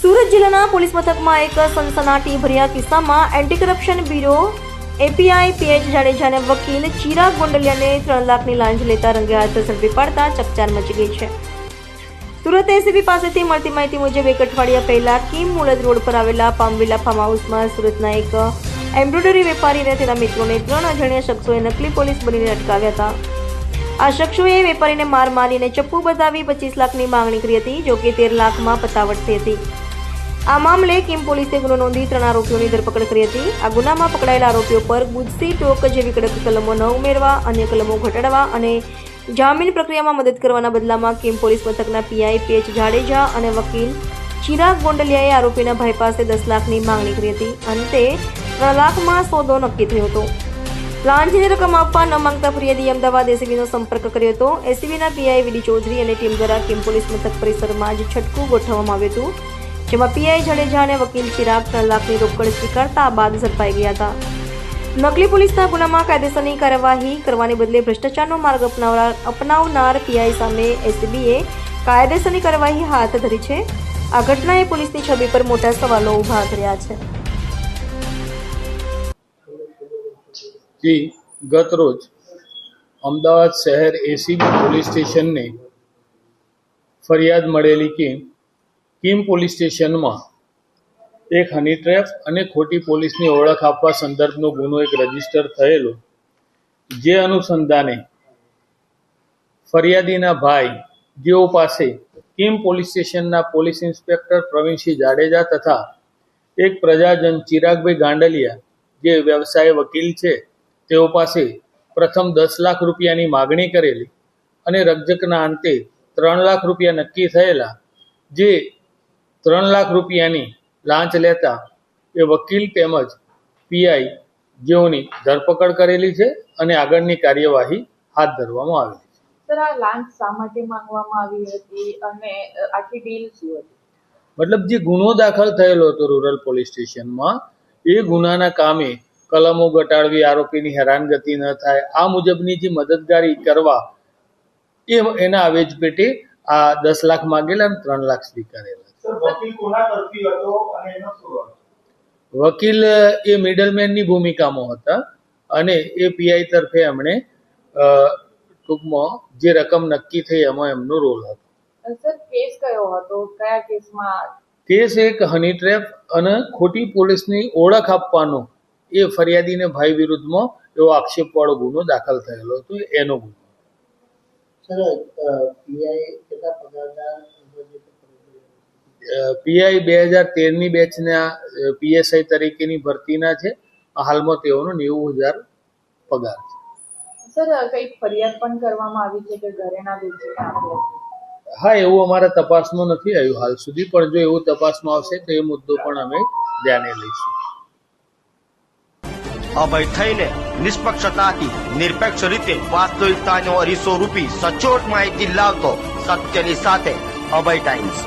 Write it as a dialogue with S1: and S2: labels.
S1: સુરત જિલ્લાના પોલીસ મથકમાં એક સનસનાટીભર્યા કિસ્સામાં anti corruption bureau API PH જાડેજાને વકીલ ચિરાગ ગોંડલિયાને 3 લાખની લાંચ લેતા રંગે હાથ ઝડપી પાડતા ચકચાર મચી ગઈ છે. સુરત એસીબી પાસેથી મળતી માહિતી મુજબ એક અઠવાડિયા પહેલા કિમ મુળદ રોડ પર આવેલા પામવિલા ફાર્મ હાઉસમાં સુરતના એક એમ્બ્રોઇડરી વેપારીને તેના મિત્રોને 3 અજાણ્યા શખ્સોએ નકલી પોલીસ બનીને અટકાવ્યા હતા. આ શખ્સોએ વેપારીને માર મારીને ચપ્પુ બતાવી 25 લાખની માંગણી કરી હતી, જો કે 13 લાખમાં પતાવટ થઈ હતી. આ મામલે કિમ પોલીસે ગુનો નોંધી 3 આરોપીઓની ધરપકડ કરી હતી. આ ગુનામાં પકડાયેલા આરોપીઓ પર ગુજસી ટોક જેવી કડક કલમો ન ઉમેરવા, અન્ય કલમો ઘટાડવા અને જામીન પ્રક્રિયામાં મદદ કરવાના બદલામાં કિમ પોલીસ મથકના પીઆઈ પીએચ જાડેજા અને વકીલ ચિરાગ ગોંડલિયાએ આરોપીના ભાઈ પાસે 10 લાખની માંગણી કરી હતી. અંતે 3 લાખમાં સોદો નક્કી થયો હતો. લાંચની રકમ આપવા ન માંગતા ફરિયાદી અમદાવાદ એસીબીનો સંપર્ક કર્યો હતો. એસીબીના પીઆઈ વીડી ચૌધરી અને ટીમ દ્વારા કિમ પોલીસ મથક પરિસરમાં જ છટકું ગોઠવવામાં આવ્યું હતું, જેમાં પીઆઈ જાડેજા અને વકીલ ચિરાગ 3 લાખની રોકડ સ્વીકારતા બાદ ઝડપાઈ ગયા હતા. નકલી પોલીસના ગુનામાં કાયદેસરની કાર્યવાહી કરવાને બદલે ભ્રષ્ટાચારનો માર્ગ અપનાવનાર પીઆઈ સામે એસીબીએ કાયદેસરની કાર્યવાહી હાથ ધરી છે. આ ઘટનાએ પોલીસની છબી પર મોટા સવાલો ઊભા કર્યા છે.
S2: જી ગત રોજ અમદાવાદ શહેર એસીબી પોલીસ સ્ટેશનને ફરિયાદ મળેલી કે કિમ પોલીસ સ્ટેશનમાં એક હની ટ્રેપ અને ખોટી પોલીસની ઓળખ આપવા સંદર્ભનો ગુનો એક રજીસ્ટર થયેલો, જે અનુસંધાને ફરિયાદીના ભાઈ જેઓ પાસે કિમ પોલીસ સ્ટેશનના પોલીસ ઇન્સ્પેક્ટર પ્રવીણસિંહ જાડેજા તથા એક પ્રજાજન ચિરાગભાઈ ગાંડલિયા જે વ્યવસાય વકીલ છે તેઓ પાસે પ્રથમ 10 લાખ રૂપિયાની માગણી કરેલી અને રકઝકના અંતે 3 લાખ રૂપિયા નક્કી થયેલા, જે 3 લાખ રૂપિયાની લાંચ લેતા એ વકીલ તેમજ પીઆઈ જેઓની ધરપકડ કરેલી છે અને આગળની કાર્યવાહી હાથ ધરવામાં આવેલી છે.
S3: સર, આ લાંચ શા માટે માંગવામાં આવી હતી અને આખી ડીલ શું હતી?
S2: મતલબ જે ગુનો દાખલ થયેલો હતો રૂરલ પોલીસ સ્ટેશનમાં, એ ગુનાના કામે કલમો ઘટાડવી, આરોપીની હેરાનગતિ ન થાય, આ મુજબની જે મદદગારી કરવા એના આવેજ પેટે આ 10 લાખ માંગેલા અને 3 લાખ સ્વીકારેલા. વકીલ એ મિડલમેનની ભૂમિકામાં હતા અને એ પીઆઈ તરફે એમણે ટૂંકમાં જે રકમ નક્કી થઈ એમાં એમનો રોલ હતો.
S3: સર, કેસ કયો હતો? કયા કેસમાં?
S2: કેસ એક હની ટ્રેપ અને ખોટી પોલીસની ઓળખ આપવાનો એ ફરિયાદીને ભાઈ વિરુદ્ધમાં એવો આક્ષેપવાળો ગુનો દાખલ થયેલો હતો, એનો ગુનો. પીઆઈ 2013ની બેચના પીએસઆઈ તરીકેની ભરતીના છે. હાલમાં તેઓનો 90,000 પગાર છે.
S3: સર, કઈ ફરિયાદ પણ કરવામાં આવી છે કે ઘરેણા વેચીને આપ્યા છે?
S2: હા, એવું અમારા તપાસમાં નથી આવ્યું હાલ સુધી, પણ જો એવું તપાસમાં આવશે તો એ મુદ્દો પણ અમે ધ્યાને લઈશું.
S4: અભય થઈને નિષ્પક્ષતાથી નિરપેક્ષ રીતે વાસ્તવિકતાનો અરીસો રૂપી સચોટ માહિતી લાવતો સત્યની સાથે અભય ટાઈમ્સ.